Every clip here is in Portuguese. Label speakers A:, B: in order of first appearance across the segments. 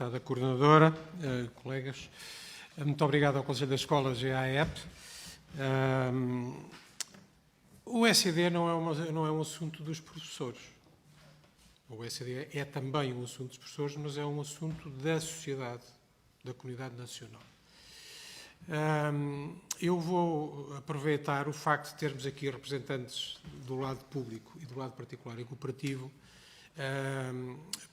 A: Deputada Coordenadora, colegas, muito obrigado ao Conselho das Escolas e à AEP. O ECD não é um assunto dos professores. O ECD é também um assunto dos professores, mas é um assunto da sociedade, da comunidade nacional. Eu vou aproveitar o facto de termos aqui representantes do lado público e do lado particular e cooperativo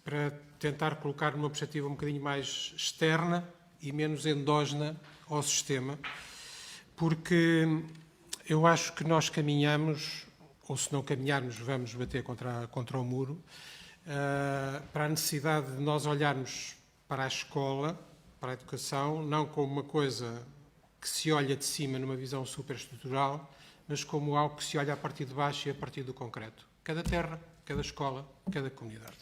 A: para tentar colocar numa perspectiva um bocadinho mais externa e menos endógena ao sistema, porque eu acho que nós caminhamos, ou se não caminharmos, vamos bater contra o muro, para a necessidade de nós olharmos para a escola, para a educação, não como uma coisa que se olha de cima numa visão superestrutural, mas como algo que se olha a partir de baixo e a partir do concreto. Cada terra, cada escola, cada comunidade.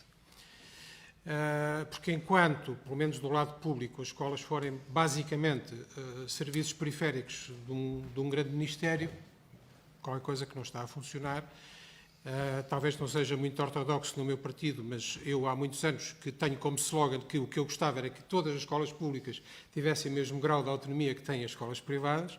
A: Porque enquanto, pelo menos do lado público, as escolas forem basicamente serviços periféricos de um grande ministério, qualquer coisa que não está a funcionar, talvez não seja muito ortodoxo no meu partido, mas eu há muitos anos que tenho como slogan que o que eu gostava era que todas as escolas públicas tivessem o mesmo grau de autonomia que têm as escolas privadas,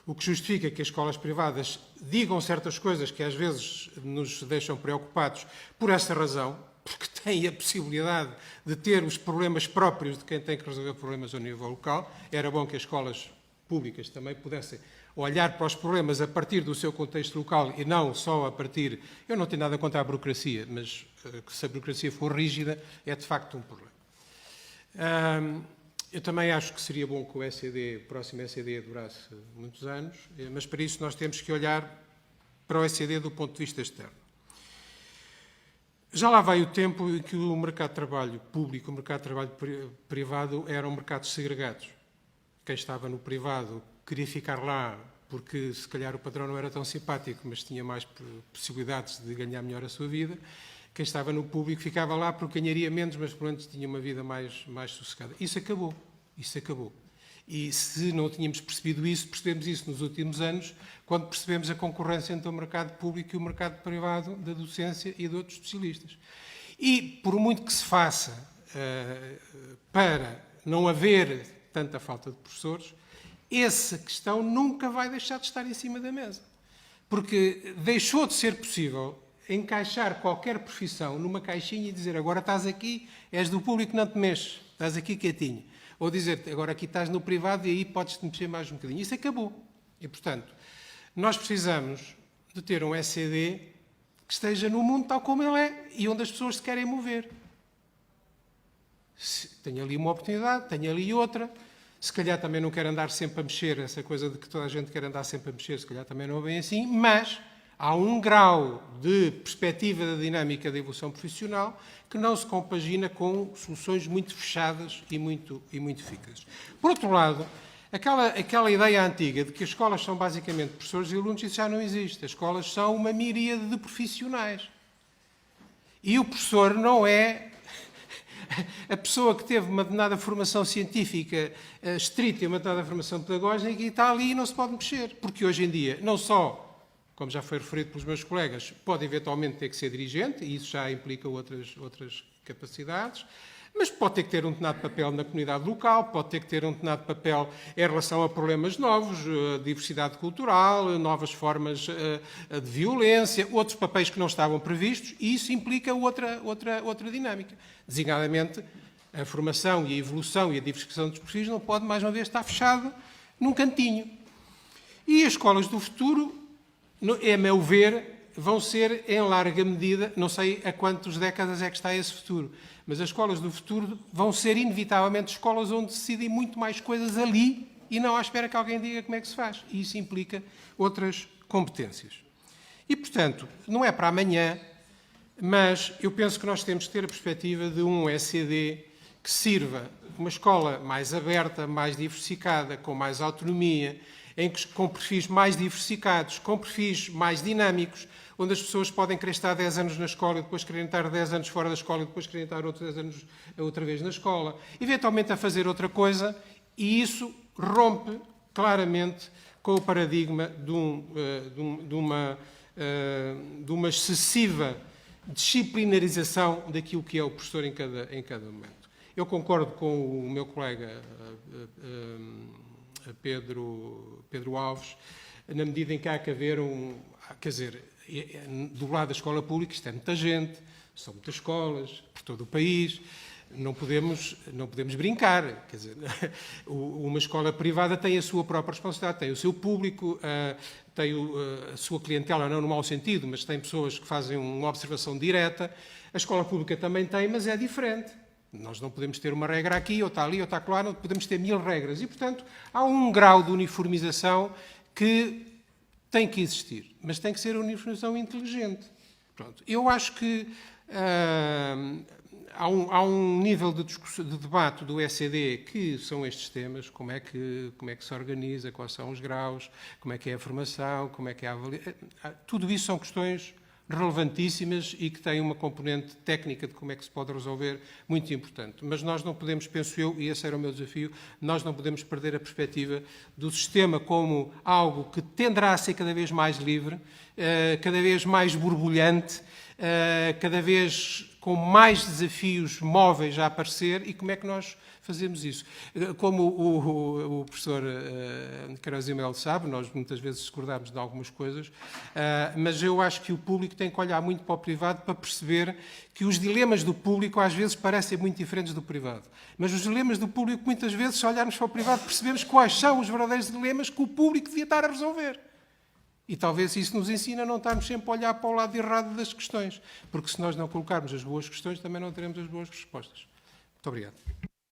A: o que justifica que as escolas privadas digam certas coisas que às vezes nos deixam preocupados por essa razão, porque têm a possibilidade de ter os problemas próprios de quem tem que resolver problemas ao nível local. Era bom que as escolas públicas também pudessem olhar para os problemas a partir do seu contexto local e não só a partir... Eu não tenho nada contra a burocracia, mas se a burocracia for rígida, é de facto um problema. Eu também acho que seria bom que o próximo ECD durasse muitos anos, mas para isso nós temos que olhar para o ECD do ponto de vista externo. Já lá vai o tempo em que o mercado de trabalho público e o mercado de trabalho privado eram mercados segregados. Quem estava no privado queria ficar lá porque se calhar o patrão não era tão simpático, mas tinha mais possibilidades de ganhar melhor a sua vida. Quem estava no público ficava lá porque ganharia menos, mas pelo menos tinha uma vida mais sossegada. Isso acabou. E se não tínhamos percebido isso, percebemos isso nos últimos anos, quando percebemos a concorrência entre o mercado público e o mercado privado da docência e de outros especialistas. E por muito que se faça para não haver tanta falta de professores, essa questão nunca vai deixar de estar em cima da mesa. Porque deixou de ser possível encaixar qualquer profissão numa caixinha e dizer agora estás aqui, és do público, não te mexes, estás aqui quietinho. Ou dizer agora aqui estás no privado e aí podes-te mexer mais um bocadinho. Isso acabou. E, portanto, nós precisamos de ter um ECD que esteja no mundo tal como ele é e onde as pessoas se querem mover. Tenho ali uma oportunidade, tenho ali outra. Se calhar também não quero andar sempre a mexer, essa coisa de que toda a gente quer andar sempre a mexer, se calhar também não é bem assim, mas há um grau de perspectiva da dinâmica da evolução profissional que não se compagina com soluções muito fechadas e muito eficazes. Por outro lado, aquela ideia antiga de que as escolas são basicamente professores e alunos, isso já não existe. As escolas são uma miríade de profissionais. E o professor não é a pessoa que teve uma determinada formação científica estrita e uma determinada formação pedagógica e está ali e não se pode mexer. Porque hoje em dia, não só, como já foi referido pelos meus colegas, pode eventualmente ter que ser dirigente, e isso já implica outras capacidades, mas pode ter que ter um determinado papel na comunidade local, pode ter que ter um determinado papel em relação a problemas novos, diversidade cultural, novas formas de violência, outros papéis que não estavam previstos, e isso implica outra dinâmica. Designadamente, a formação e a evolução e a diversificação dos perfis não pode, mais uma vez, estar fechado num cantinho. E as escolas do futuro, a meu ver, vão ser, em larga medida, não sei a quantas décadas é que está esse futuro, mas as escolas do futuro vão ser, inevitavelmente, escolas onde se decidem muito mais coisas ali e não à espera que alguém diga como é que se faz. E isso implica outras competências. E, portanto, não é para amanhã, mas eu penso que nós temos que ter a perspectiva de um ECD que sirva uma escola mais aberta, mais diversificada, com mais autonomia, com perfis mais diversificados, com perfis mais dinâmicos, onde as pessoas podem querer estar 10 anos na escola e depois querem estar 10 anos fora da escola e depois querem estar outros 10 anos outra vez na escola, eventualmente a fazer outra coisa, e isso rompe claramente com o paradigma de uma excessiva disciplinarização daquilo que é o professor em cada momento. Eu concordo com o meu colega Pedro Alves, na medida em que há que haver quer dizer, do lado da escola pública, isto é muita gente, são muitas escolas, por todo o país, não podemos brincar. Quer dizer, uma escola privada tem a sua própria responsabilidade, tem o seu público, tem a sua clientela, não no mau sentido, mas tem pessoas que fazem uma observação direta. A escola pública também tem, mas é diferente. Nós não podemos ter uma regra aqui, ou está ali, ou está lá, não podemos ter 1000 regras. E, portanto, há um grau de uniformização que tem que existir, mas tem que ser uma uniformização inteligente. Pronto. Eu acho que há um nível de debate do ECD que são estes temas, como é que se organiza, quais são os graus, como é que é a formação, como é que é a avaliação. Tudo isso são questões relevantíssimas e que têm uma componente técnica de como é que se pode resolver muito importante. Mas nós não podemos, penso eu, e esse era o meu desafio, nós não podemos perder a perspectiva do sistema como algo que tenderá a ser cada vez mais livre, cada vez mais borbulhante, cada vez com mais desafios móveis a aparecer, e como é que nós fazemos isso? Como o professor Queiroz e Melo sabe, nós muitas vezes discordamos de algumas coisas, mas eu acho que o público tem que olhar muito para o privado para perceber que os dilemas do público às vezes parecem muito diferentes do privado. Mas os dilemas do público, muitas vezes, se olharmos para o privado, percebemos quais são os verdadeiros dilemas que o público devia estar a resolver. E talvez isso nos ensine a não estarmos sempre a olhar para o lado errado das questões. Porque se nós não colocarmos as boas questões, também não teremos as boas respostas. Muito obrigado.